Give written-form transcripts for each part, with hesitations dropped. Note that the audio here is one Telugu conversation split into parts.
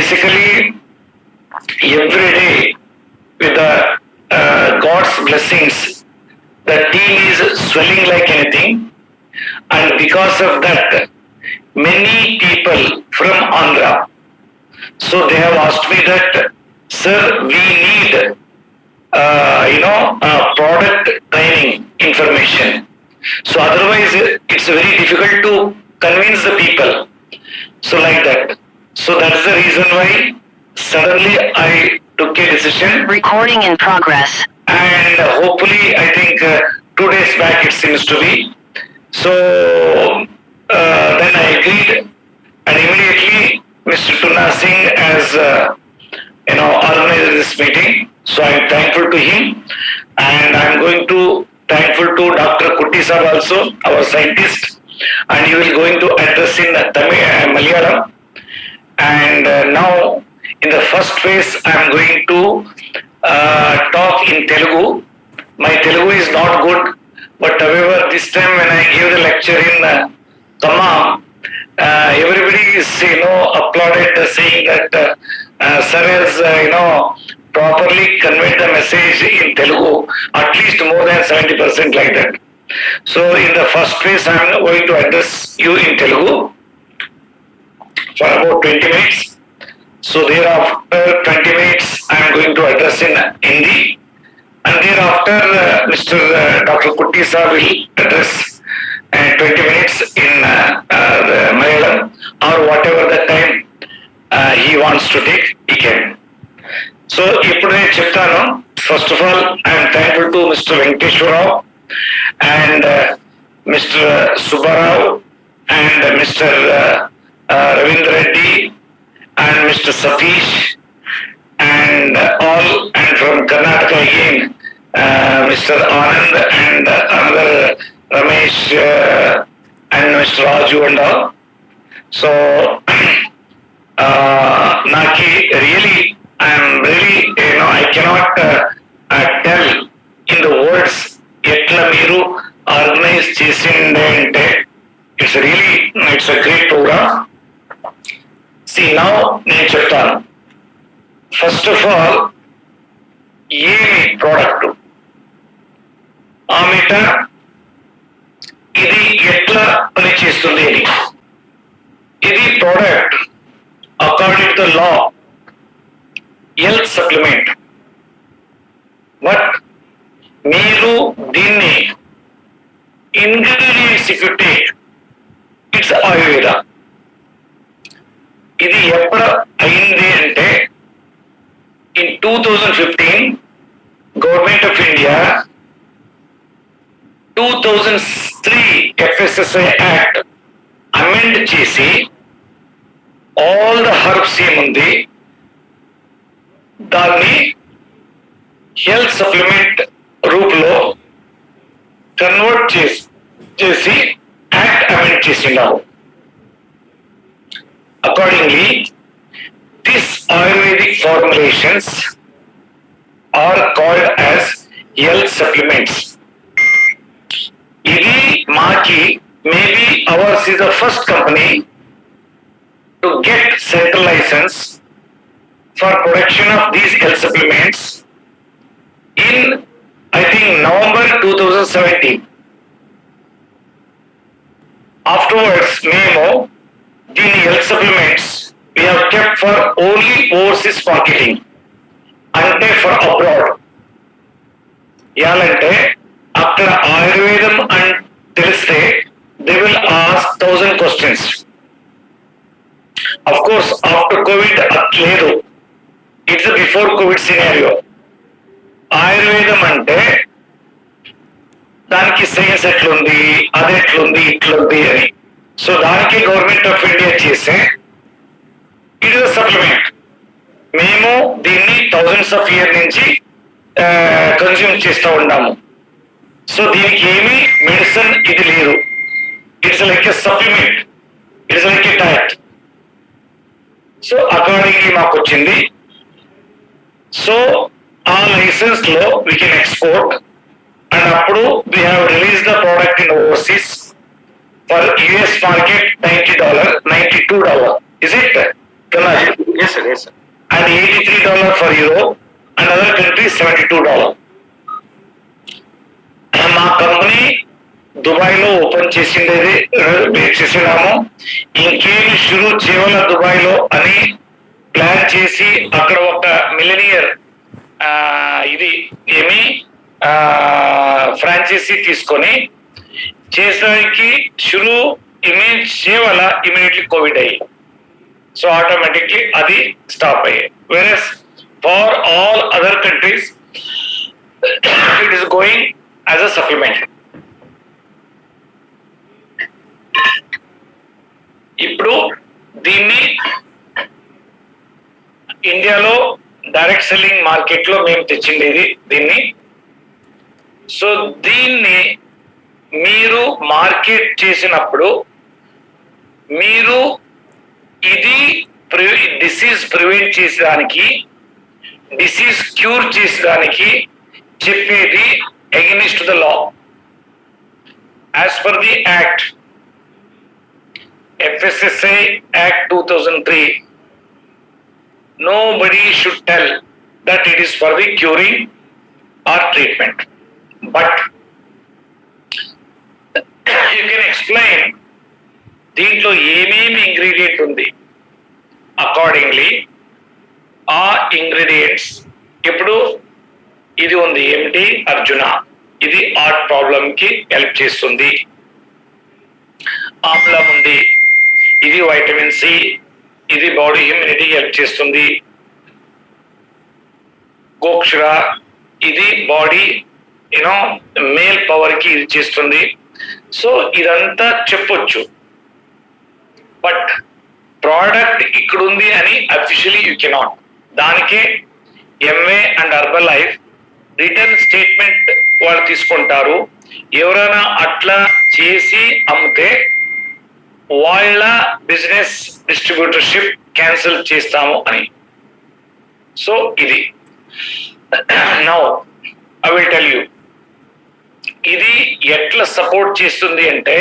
basically every day with the God's blessings, the team is swelling like anything, and because of that, many people from Andhra, so they have asked me that, sir, we need product training information. So otherwise, it's very difficult to convince the people. So like that. So that is the reason why suddenly I took a decision. Recording in progress. And hopefully, I think 2 days back it seems to be. So then I agreed, and immediately Mr. Tuna Singh has organized this meeting. So I'm thankful to him, and I'm going to thankful to Dr. Kutty sir also, our scientist, and he will going to address in Malayalam. And now in the first phase, I'm going to talk in Telugu. My Telugu is not good, but however, this time when I gave the lecture in Khammam, everybody is applauded, saying that sir has properly conveyed the message in Telugu, at least more than 70% like that. So in the first phase, I am going to address you in Telugu for about 20 minutes. So thereafter 20 minutes, I am going to address in Hindi, and thereafter Mr. Dr. Kutty sir will address 20 minutes in the Malayalam, or whatever the time he wants to take, he can. So ఇప్పుడు నేను చెప్తాను. First of all I'm thankful to mister Venkateswara Rao and mister Subbarao and mister Ravindra Reddy and mister Satish and all and from Karnataka again mister Anand and another Ramesh and mister Raju and all. So నాకు really I am really, I cannot tell in the words ఎట్లా మీరు ఆర్గనైజ్ చేసిండే అంటే it's a great program. See, now నేను చెప్తాను. ఫస్ట్ ఆఫ్ ఆల్, ఏమి ప్రోడక్ట్ ఆమెట ఇది ఎట్లా పనిచేస్తుంది అని. ఇది product according to the law health supplement. But మీరు దీన్ని ingredients if you take, it's Ayurveda. ఇది ఎప్పుడు అయింది అంటే in 2015 government of India 2003 FSSAI act amend చేసి ఆల్ ద హర్బ్స్ ఏముంది దాన్ని హెల్త్ సప్లిమెంట్ రూపంలో కన్వర్ట్ చేసి యాక్ట్ అమెండ్ చేసినారు. Accordingly this Ayurvedic formulations are called as health supplements. ఇది మాకి maybe hours is the first company to get central licence for production of these health supplements in, I think, November 2017. Afterwards, మేము దీని health supplements we have kept for only overseas marketing, అంటే for abroad. ఎలాంటే అక్కడ ఆయుర్వేదం అని తెలిస్తే they will ask 1000 questions. Of course, after COVID లేదు. It's before Covid scenario. ఆయుర్వేదం అంటే దానికి సైన్స్ ఎట్లుంది, అది ఎట్లుంది, ఇట్లుంది అని. సో దానికి గవర్నమెంట్ ఆఫ్ ఇండియా చేసే ఇట్ ఇస్ సప్లిమెంట్. మేము దీన్ని థౌజండ్స్ ఆఫ్ ఇయర్ నుంచి కన్స్యూమ్ చేస్తూ ఉన్నాము. సో దీనికి ఏమి మెడిసిన్ ఇది లేదు. It's like a supplement, it's like a diet. So accordingly మాకు వచ్చింది. సో ఆ లైసెన్స్ లో వీ కెన్ ఎక్స్పోర్ట్, అండ్ అప్పుడు we have release the product in overseas for US market $90, $92. Is it? Yes, sir. Yes, sir. And $83 for Europe, and other countries $72. మా కంపెనీ దుబాయ్లో ఓపెన్ చేసిండేది చేసినాము. ఇంకేమి షురూ చేయాల దుబాయ్లో అని ప్లాన్ చేసి అక్కడ ఒక మిలినియర్ ఇది ఏమి ఫ్రాంచైజీ తీసుకొని చేసడానికి షురూ ఇమేజ్ చేయాల ఇమీడియట్లీ కోవిడ్ అయ్యి, సో ఆటోమేటిక్లీ అది స్టాప్ అయ్యాయి. Whereas for all other countries it is going as a supplement. ఇప్పుడు దీన్ని ఇండియాలో డైరెక్ట్ సెల్లింగ్ మార్కెట్ లో మేము తెచ్చిండేది దీన్ని. సో దీన్ని మీరు మార్కెట్ చేసినప్పుడు మీరు ఇది డిసీజ్ ప్రివెంట్ చేసేదానికి, డిసీజ్ క్యూర్ చేసేదానికి చెప్పేది against the law. As per the act FSSAI Act 2003, nobody should tell that it is for the curing or treatment. But you can explain దీంట్లో ఏమేమి ఇంగ్రీడియంట్ ఉంది, అకార్డింగ్లీ ఆ ఇంగ్రీడియంట్స్. ఇప్పుడు ఇది ఉంది ఏమిటి, అర్జున, ఇది హార్ట్ ప్రాబ్లంకి హెల్ప్ చేస్తుంది. ఆమ్లం ఉంది, ఇది వైటమిన్ సి, ఇది బాడీ ఇమ్యూనిటీ హెల్ప్ చేస్తుంది. గోక్షుర, ఇది బాడీ మేల్ పవర్ కి ఇది చేస్తుంది. సో ఇదంతా చెప్పొచ్చు, బట్ ప్రోడక్ట్ ఇక్కడ ఉంది అని అఫీషియలీ యూ కెనాట్. దానికే MA and herbal life return statement వాళ్ళు తీసుకుంటారు. ఎవరైనా అట్లా చేసి అమ్మితే వాళ్ళ బిజినెస్ డిస్ట్రిబ్యూటర్షిప్ క్యాన్సిల్ చేస్తాము అని. సో ఇది now I will tell you ఇది ఎట్లా సపోర్ట్ చేస్తుంది అంటే,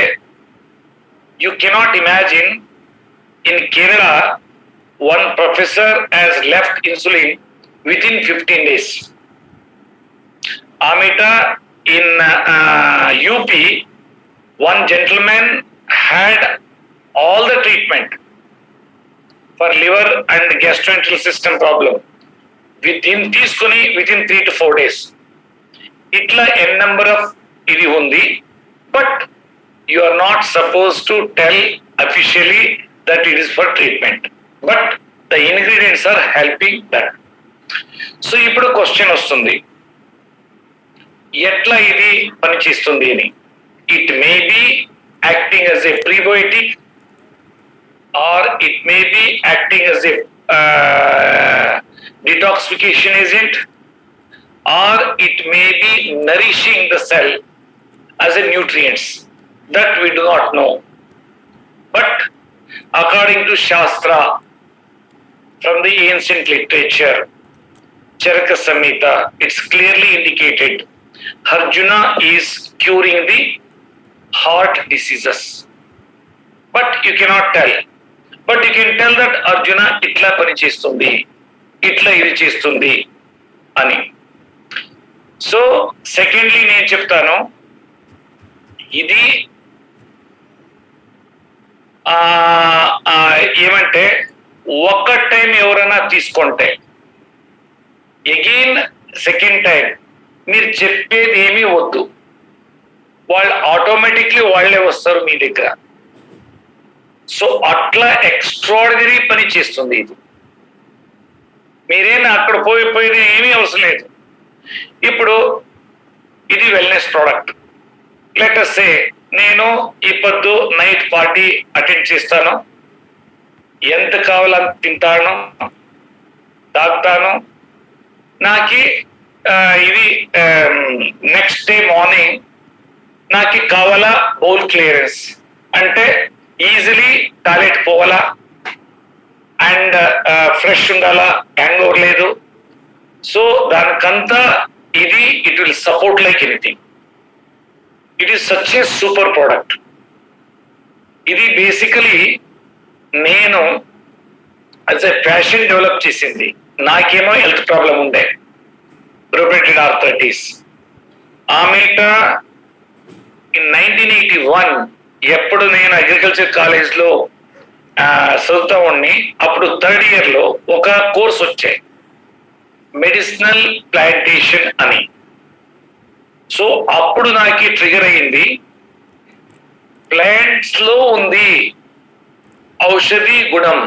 you cannot imagine in Kerala one professor has left insulin with in 15 days. Amita in UP, one gentleman had all the treatment for liver and gastrointestinal system problem within 3 to 4 days. Itla n number of idi undi, but you are not supposed to tell officially that it is for treatment, but the ingredients are helping that. So ఇప్పుడు క్వశ్చన్ వస్తుంది, ఎట్లా ఇది పనిచేస్తుంది అని. It may be acting as a prebiotic, or it may be acting as a detoxification agent, or it may be nourishing the cell as a nutrients. That we do not know. But according to Shastra, from the ancient literature, Charaka Samhita, it's clearly indicated Arjuna is curing the heart diseases. But you cannot tell. But you can tell that Arjuna itla pani chestundi, itla idi chestundi ani. So secondly నేను చెప్తాను, ఇది ఏమంటే ఒక్క టైం ఎవరైనా తీసుకుంటే అగైన్ సెకండ్ టైం మీరు చెప్పేది ఏమీ వద్దు, వాళ్ళు ఆటోమేటిక్లీ వాళ్ళే వస్తారు మీ దగ్గర. సో అట్లా ఎక్స్ట్రాడినరీ పని చేస్తుంది ఇది. మీరేనా అక్కడ పోయేది ఏమీ అవసరం లేదు. ఇప్పుడు ఇది wellness product. Let us say నేను ఈ పొద్దు నైట్ పార్టీ అటెండ్ చేస్తాను, ఎంత కావాలని తింటాను, తాగుతాను, నాకు ఇది నెక్స్ట్ డే మార్నింగ్ నాకు కావాలా బౌల్ క్లియరెన్స్ అంటే ఈజీలీ టాయిలెట్ పోవాలా అండ్ ఫ్రెష్ ఉండాలా, హ్యాంగ్ ఓవర్ లేదు. సో దానికంతా ఇది it will support like anything. It is such a super product. ఇది బేసికలీ నేను యాజ్ ఎ ఫ్యాషన్ డెవలప్ చేసింది. నాకేమో హెల్త్ ప్రాబ్లం ఉండే, రొమటైడ్ ఆర్థరైటిస్. ఆమెట ఇన్ 1981 ఎప్పుడు నేను అగ్రికల్చర్ కాలేజ్లో చదువుతా ఉండి, అప్పుడు థర్డ్ ఇయర్లో ఒక కోర్స్ వచ్చాయి, మెడిసినల్ ప్లాంటేషన్ అని. సో అప్పుడు నాకు ట్రిగర్ అయింది, ప్లాంట్స్ లో ఉంది ఔషధి గుణం,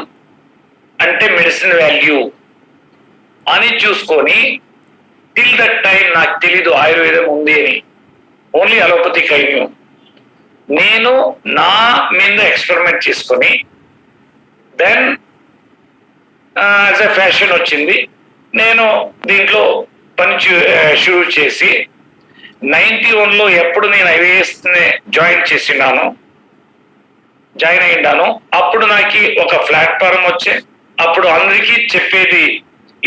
అంటే మెడిసిన్ వాల్యూ అని చూసుకొని, టిల్ దట్ టైం నాకు తెలీదు ఆయుర్వేదం ఉంది అని, ఓన్లీ అలోపతిక్ ఐ న్యూ. నేను నా మీద ఎక్స్పెరిమెంట్ చేసుకొని దెన్ యాజ్ ఎ ఫ్యాషన్ వచ్చింది, నేను దీంట్లో పని షురూ చేసి 91లో ఎప్పుడు నేను ఐఏఎస్ జాయిన్ అయ్యాను, అప్పుడు నాకు ఒక ప్లాట్ఫారం వచ్చే, అప్పుడు అందరికీ చెప్పేది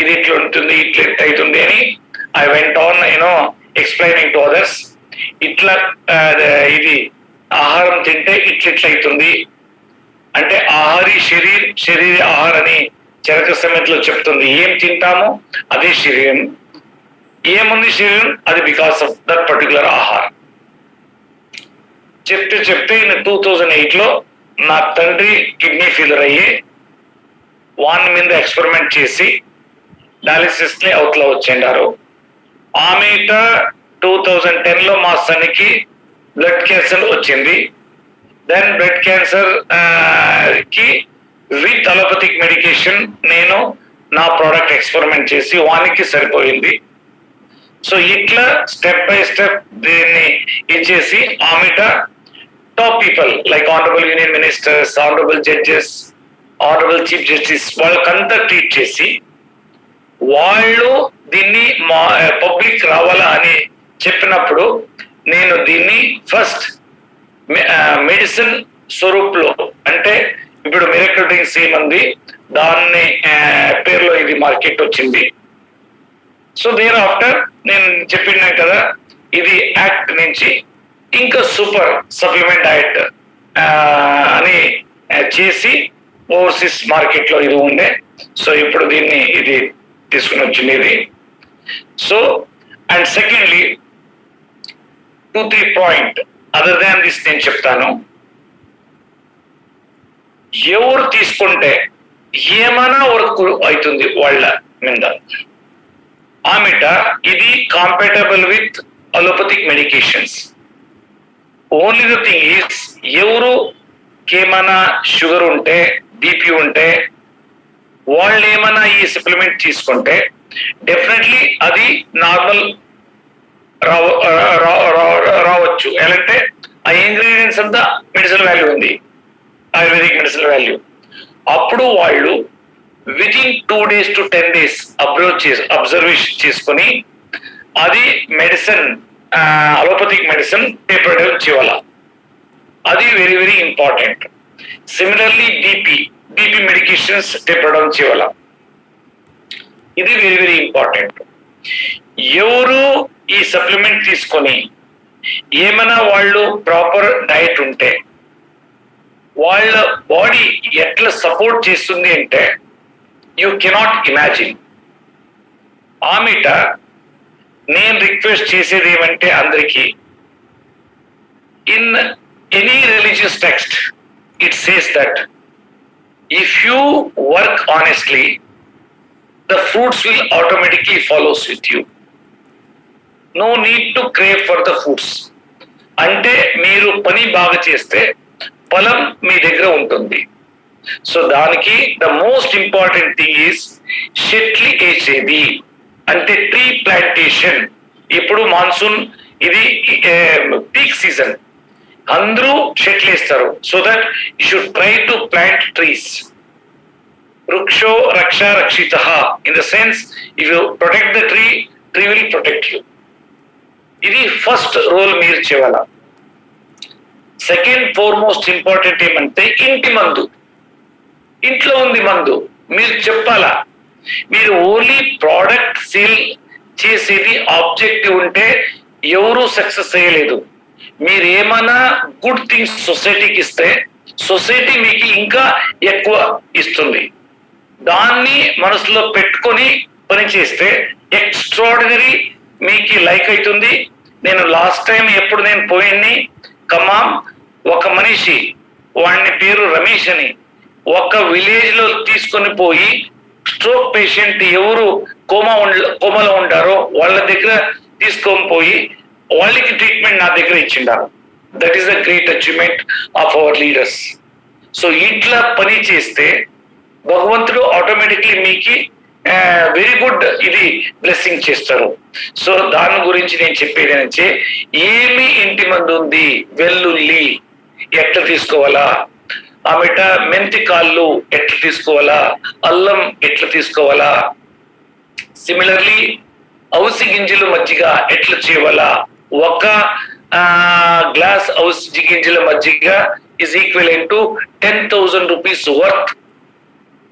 ఇది ఇట్లా ఉంటుంది, ఇట్లా అవుతుంది అని. I went on explaining to others, ఇట్లా ఇది ఆహారం తింటే ఇట్లా అవుతుంది అంటే, ఆహారీ శరీర ఆహార అని చరక సమితిలో చెప్తుంది. ఏం తింటామో అదే శరీరం, ఏముంది శరీరం అది బికాస్ ఆఫ్ దట్ పర్టికులర్ ఆహారం. చెప్తే 2008లో నా తండ్రి కిడ్నీ ఫెయిల్యూర్ అయ్యి వాన్ మీద ఎక్స్పెరిమెంట్ చేసి డయాలిసిస్ ని అవుట్లో వచ్చిండారు. ఆమెట 2010లో మా సన్నికి బ్లడ్ క్యాన్సర్ వచ్చింది. దెన్ బ్లడ్ క్యాన్సర్ కి విత్ అలోపతిక్ మెడికేషన్ నేను నా ప్రోడక్ట్ ఎక్స్పెరిమెంట్ చేసి వానికి సరిపోయింది. సో ఇట్లా స్టెప్ బై స్టెప్ దీన్ని ఇచ్చేసి ఆమెట top people like honourable union ministers, honourable judges, honourable chief justice వాళ్ళకంతా ట్రీట్ చేసి, వాళ్ళు దీన్ని పబ్లిక్ రావాలా అని చెప్పినప్పుడు నేను దీన్ని ఫస్ట్ మెడిసిన్ స్వరూప్లో, అంటే ఇప్పుడు మిరకల్ డ్రింక్స్ ఏమంది దాన్ని పేరులో ఇది మార్కెట్ వచ్చింది. సో దేర్ ఆఫ్టర్ నేను చెప్పినా కదా, ఇది యాక్ట్ నుంచి ఇంకా సూపర్ సప్లిమెంట్ డయట్ అని చేసి ఓవర్సీస్ మార్కెట్లో ఇది ఉండే. సో ఇప్పుడు దీన్ని ఇది తీసుకుని వచ్చింది ఇది. So and secondly 2-3 point other than this నేను చెప్తాను. ఎవరు తీసుకుంటే ఏమైనా వర్క్ అవుతుంది వాళ్ళ మీద. ఆమెట ఇది compatible with allopathic medications. Only the thing is, ఎవరుకి ఏమైనా షుగర్ ఉంటే, బీపీ ఉంటే, వాళ్ళు ఏమైనా ఈ సప్లిమెంట్ తీసుకుంటే డెఫినెట్లీ అది నార్మల్ రావచ్చు. ఎలాంటే ఆ ఇంగ్రీడియంట్స్ అంతా మెడిసిన్ వాల్యూ ఉంది, ఆయుర్వేదిక్ మెడిసిన్ వాల్యూ. అప్పుడు వాళ్ళు within 2 days to 10 days observation చేసుకొని అది medicine allopathic medicine paper develop చేయాల. అది very very important. Similarly BP medications paper down చేయాల. ఇది వెరీ వెరీ ఇంపార్టెంట్. ఎవరు ఈ సప్లిమెంట్ తీసుకొని ఏమైనా వాళ్ళు ప్రాపర్ డయట్ ఉంటే వాళ్ళ బాడీ ఎట్లా సపోర్ట్ చేస్తుంది అంటే యూ కెనాట్ ఇమాజిన్. ఆమెట నేను రిక్వెస్ట్ చేసేది ఏమంటే అందరికీ, in any religious text it says that if you work honestly the fruits will automatically follows with you. No need to crave for the fruits. అంటే మీరు పని బాగా చేస్తే ఫలం మీ దగ్గర ఉంటుంది. సో దానికి the most important thing is షెట్లు వేసేది, అంటే ట్రీ ప్లాంటేషన్. ఇప్పుడు మాన్సూన్ ఇది పీక్ సీజన్, అందరూ షెట్లు వేస్తారు. So that you should try to plant trees. వృక్షో రక్ష రక్షిత, in the sense if you protect the tree, tree will protect you. ఇది ఫస్ట్ రోల్ మీరు చేయాల. సెకండ్ ఫోర్మోస్ట్ ఇంపార్టెంట్ ఏమంటే ఇంటి మందు. ఇంట్లో ఉంది మందు, మీరు చెప్పాలా. మీరు ఓన్లీ ప్రోడక్ట్ సేల్ చేసేది ఆబ్జెక్టివ్ ఉంటే ఎవరు సక్సెస్ అయ్యలేదు. మీరు ఏమైనా గుడ్ థింగ్స్ సొసైటీకి ఇస్తే సొసైటీ మీకు ఇంకా ఎక్కువ ఇస్తుంది. దాన్ని మనసులో పెట్టుకొని పని చేస్తే ఎక్స్ట్రాడినరీ మీకు లైక్ అవుతుంది. నేను లాస్ట్ టైం ఎప్పుడు నేను పోయింది ఖమ్మం, ఒక మనిషి వాడిని పేరు రమేష్ అని ఒక విలేజ్ లో తీసుకొని పోయి స్ట్రోక్ పేషెంట్ ఎవరు కోమాలో ఉంటారో వాళ్ళ దగ్గర తీసుకొని పోయి వాళ్ళకి ట్రీట్మెంట్ నా దగ్గర ఇచ్చిండారు. That is the great achievement of our leaders. So ఇట్లా పని చేస్తే భగవంతుడు ఆటోమేటిక్లీ మీకు వెరీ గుడ్ ఇది బ్లెస్సింగ్ చేస్తారు. సో దాని గురించి నేను చెప్పేది ఏంటంటే, ఏమి ఇంటి మందు ఉంది, వెల్లుల్లి ఎట్లా తీసుకోవాలా, ఆమెట మెంతి కాళ్ళు ఎట్లా తీసుకోవాలా, అల్లం ఎట్లా తీసుకోవాలా, సిమిలర్లీ అవిసి గింజలు మజ్జిగ ఎట్లా చేయాలా, ఒక గ్లాస్ అవిసి గింజల మజ్జిగ is equivalent to 10,000 rupees worth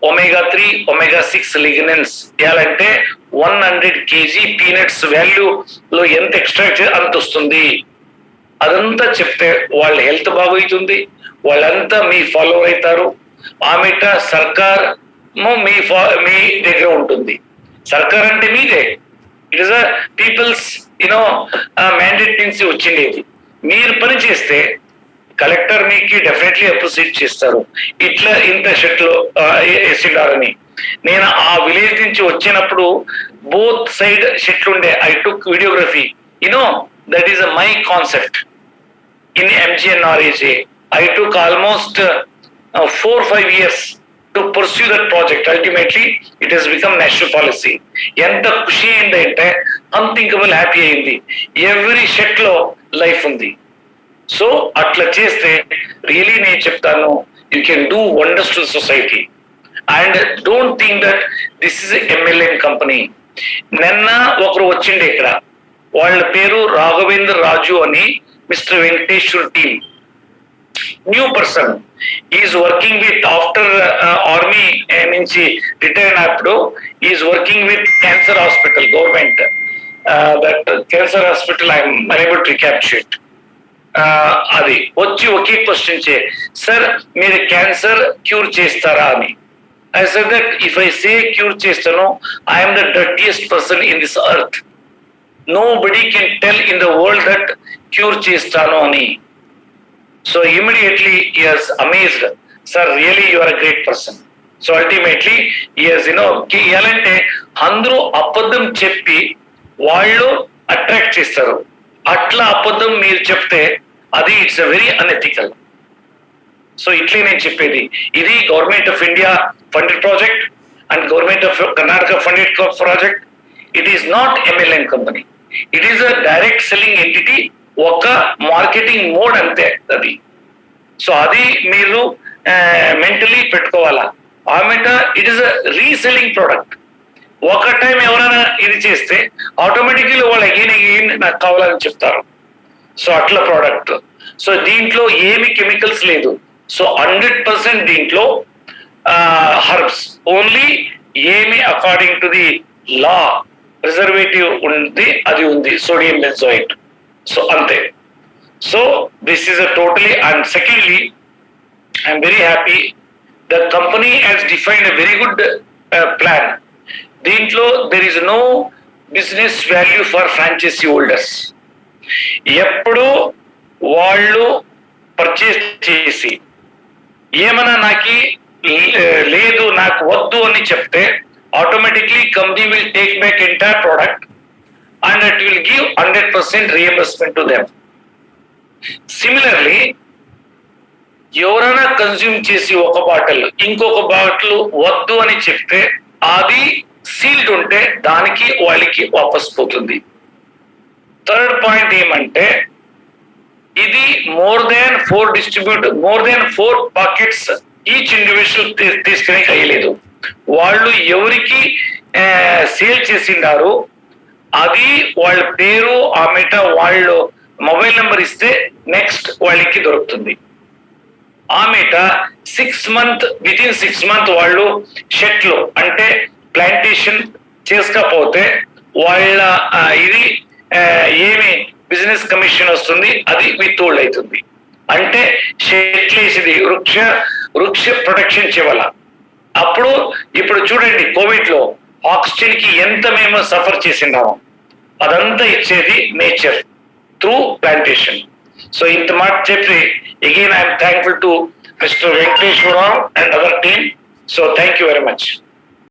omega-3 omega-6 lignans. అంటే 100 kg పీనట్స్ వాల్యూ లో ఎంత ఎక్స్ట్రాక్ట్ అంత వస్తుంది. అదంతా చెప్తే వాళ్ళ హెల్త్ బాగవుతుంది, వాళ్ళంతా మీ ఫాలో అవుతారు. ఆమెట సర్కార్ మీ దగ్గర ఉంటుంది. సర్కార్ అంటే మీదే, it is a peoples mandate నుంచి వచ్చిండేది. మీరు పని చేస్తే కలెక్టర్ మీకు డెఫినెట్లీ అప్రిషియేట్ చేస్తారు. ఇట్లా ఇంత షెట్లో వేసిండారని. నేను ఆ విలేజ్ నుంచి వచ్చినప్పుడు బోత్ సైడ్ షెట్లు ఉండే. I took videography. That is my concept in MGNREGA. I took almost 4-5 years to pursue that project. Ultimately, it has become national policy. ఎంత ఖుషి అయిందంటే అన్థింకబుల్ హ్యాపీ అయింది. ఎవ్రీ షెట్ లో లైఫ్ ఉంది. సో అట్లా చేస్తే రియలీ నేను చెప్తాను, you can do wonders to society. And don't think that this is MLN company. నిన్న ఒకరు వచ్చిండే ఇక్కడ, వాళ్ళ పేరు రాఘవేంద్ర రాజు అని, mister Venkateshwar team, new person. Is working with after army నుంచి రిటైర్ అయినప్పుడు is working with cancer hospital government. That cancer hospital I'm unable to recuperate. అది వచ్చి ఒకే క్వశ్చన్ సార్ మీరు క్యాన్సర్ క్యూర్ చేస్తారా అని. I said that if I say cure చేస్తాను, I'm the dirtiest person in this earth. Nobody can tell in the world that cure చేస్తాను అని. So immediately he was amazed. Sir, really you are a great person. So ultimately he has ఎలాంటే అందరూ అబద్ధం చెప్పి వాళ్ళు అట్రాక్ట్ చేస్తారు. అట్లా అబద్ధం మీరు చెప్తే అది it's a very unethical. So ఇట్లే నేను చెప్పేది, ఇది government of India funded project and government of Karnataka funded project. It is not MLN company, it is a direct selling entity, ఒక మార్కెటింగ్ మోడ్ అంతే అది. సో అది మీరు మెంటలీ పెట్టుకోవాలా. ఆమెట it is a reselling product. ఒక టైం ఎవరైనా ఇది చేస్తే ఆటోమేటిక్లీ వాళ్ళు అగైన్ నాకు కావాలని చెప్తారు. సో అట్లా ప్రోడక్ట్. సో దీంట్లో ఏమి కెమికల్స్ లేదు. సో 100% దీంట్లో హర్బ్స్ ఓన్లీ, ఏమి according to the law preservative ఉంది, అది ఉంది, సోడియం బెంజోయేట్. సో అంతే. So this is a totally. And secondly I'm very happy the company has defined a very good plan. దీంట్లో there is no business value for franchisee holders. ఎప్పుడు వాళ్ళు పర్చేస్ చేసి ఏమన్నా నాకు లేదు, నాకు వద్దు అని చెప్తే automatically company will take back entire product and it will give 100% reimbursement to them. Similarly ఎవరైనా కన్స్యూమ్ చేసి ఒక బాటిల్ ఇంకొక బాటిల్ వద్దు అని చెప్తే అది సీల్డ్ ఉంటే దానికి వాళ్ళకి వాపస్ పోతుంది. థర్డ్ పాయింట్ ఏమంటే, ఇది more than 4 pockets each individual తీసుకునే అయ్యలేదు. వాళ్ళు ఎవరికి సేల్ చేసిండారు అది వాళ్ళ పేరు, ఆమెట వాళ్ళు మొబైల్ నెంబర్ ఇస్తే నెక్స్ట్ వాళ్ళకి దొరుకుతుంది. ఆమెట 6 months వితిన్ 6 months వాళ్ళు షెట్లు అంటే ప్లాంటేషన్ చేసుకోకపోతే వాళ్ళ ఇది ఏమి బిజినెస్ కమిషన్ వస్తుంది, అది వితోల్డ్ అవుతుంది. అంటే షెట్లు వేసేది వృక్ష ప్రొటెక్షన్ చేయాల. అప్పుడు ఇప్పుడు చూడండి కోవిడ్ లో ఆక్సిజన్ కి ఎంత మేము సఫర్ చేసినాము, అదంతా ఇచ్చేది నేచర్ త్రూ ప్లాంటేషన్. సో ఇంత మాట చెప్పి again I'm thankful to mister Venkateswara Rao and other team. So thank you very much.